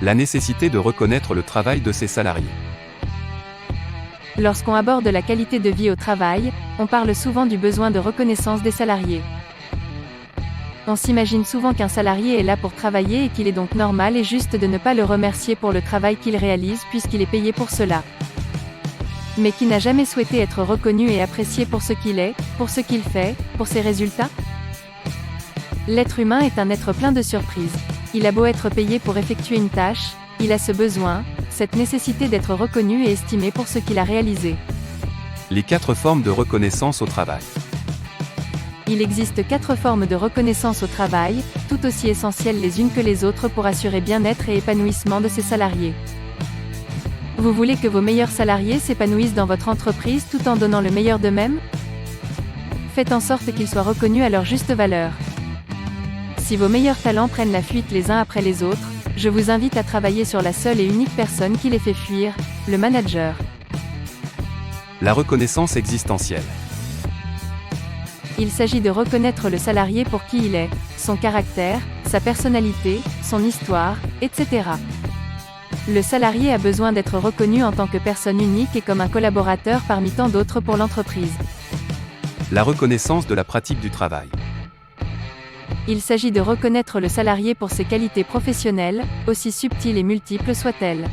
La nécessité de reconnaître le travail de ses salariés. Lorsqu'on aborde la qualité de vie au travail, on parle souvent du besoin de reconnaissance des salariés. On s'imagine souvent qu'un salarié est là pour travailler et qu'il est donc normal et juste de ne pas le remercier pour le travail qu'il réalise puisqu'il est payé pour cela. Mais qui n'a jamais souhaité être reconnu et apprécié pour ce qu'il est, pour ce qu'il fait, pour ses résultats ? L'être humain est un être plein de surprises. Il a beau être payé pour effectuer une tâche, il a ce besoin, cette nécessité d'être reconnu et estimé pour ce qu'il a réalisé. Les 4 formes de reconnaissance au travail. Il existe 4 formes de reconnaissance au travail, tout aussi essentielles les unes que les autres pour assurer bien-être et épanouissement de ses salariés. Vous voulez que vos meilleurs salariés s'épanouissent dans votre entreprise tout en donnant le meilleur d'eux-mêmes ? Faites en sorte qu'ils soient reconnus à leur juste valeur. Si vos meilleurs talents prennent la fuite les uns après les autres, je vous invite à travailler sur la seule et unique personne qui les fait fuir, le manager. La reconnaissance existentielle. Il s'agit de reconnaître le salarié pour qui il est, son caractère, sa personnalité, son histoire, etc. Le salarié a besoin d'être reconnu en tant que personne unique et comme un collaborateur parmi tant d'autres pour l'entreprise. La reconnaissance de la pratique du travail. Il s'agit de reconnaître le salarié pour ses qualités professionnelles, aussi subtiles et multiples soient-elles.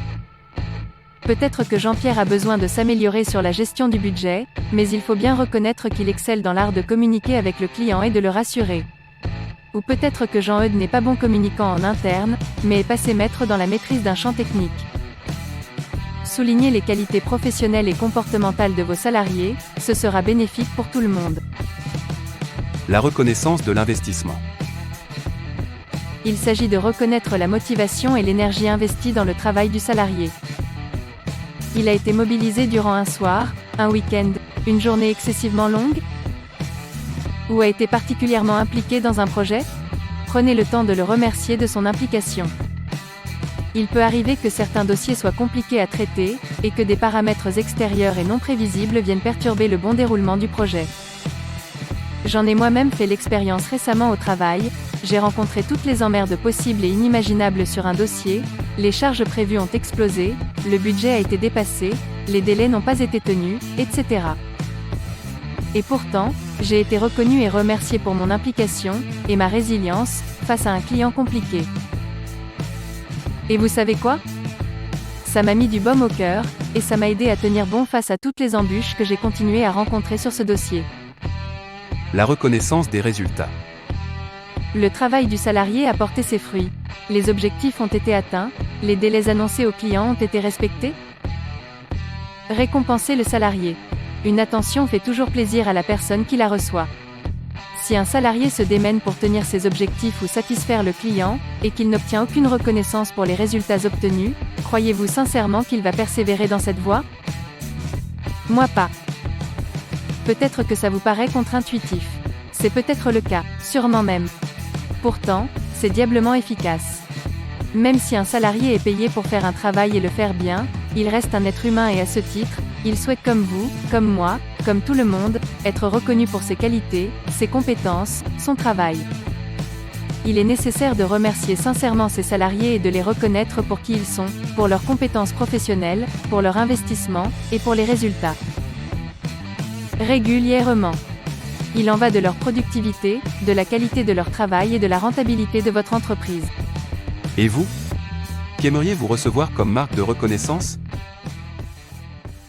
Peut-être que Jean-Pierre a besoin de s'améliorer sur la gestion du budget, mais il faut bien reconnaître qu'il excelle dans l'art de communiquer avec le client et de le rassurer. Ou peut-être que Jean-Eudes n'est pas bon communicant en interne, mais est passé maître dans la maîtrise d'un champ technique. Soulignez les qualités professionnelles et comportementales de vos salariés, ce sera bénéfique pour tout le monde. La reconnaissance de l'investissement. Il s'agit de reconnaître la motivation et l'énergie investie dans le travail du salarié. Il a été mobilisé durant un soir, un week-end, une journée excessivement longue ? Ou a été particulièrement impliqué dans un projet ? Prenez le temps de le remercier de son implication. Il peut arriver que certains dossiers soient compliqués à traiter, et que des paramètres extérieurs et non prévisibles viennent perturber le bon déroulement du projet. J'en ai moi-même fait l'expérience récemment au travail, j'ai rencontré toutes les emmerdes possibles et inimaginables sur un dossier, les charges prévues ont explosé, le budget a été dépassé, les délais n'ont pas été tenus, etc. Et pourtant, j'ai été reconnu et remercié pour mon implication, et ma résilience, face à un client compliqué. Et vous savez quoi ? Ça m'a mis du baume au cœur, et ça m'a aidé à tenir bon face à toutes les embûches que j'ai continué à rencontrer sur ce dossier. La reconnaissance des résultats. Le travail du salarié a porté ses fruits. Les objectifs ont été atteints, les délais annoncés aux clients ont été respectés. Récompenser le salarié. Une attention fait toujours plaisir à la personne qui la reçoit. Si un salarié se démène pour tenir ses objectifs ou satisfaire le client, et qu'il n'obtient aucune reconnaissance pour les résultats obtenus, croyez-vous sincèrement qu'il va persévérer dans cette voie ? Moi pas. Peut-être que ça vous paraît contre-intuitif. C'est peut-être le cas, sûrement même. Pourtant, c'est diablement efficace. Même si un salarié est payé pour faire un travail et le faire bien, il reste un être humain et à ce titre, il souhaite comme vous, comme moi, comme tout le monde, être reconnu pour ses qualités, ses compétences, son travail. Il est nécessaire de remercier sincèrement ses salariés et de les reconnaître pour qui ils sont, pour leurs compétences professionnelles, pour leur investissement, et pour les résultats. Régulièrement. Il en va de leur productivité, de la qualité de leur travail et de la rentabilité de votre entreprise. Et vous ? Qu'aimeriez-vous recevoir comme marque de reconnaissance ?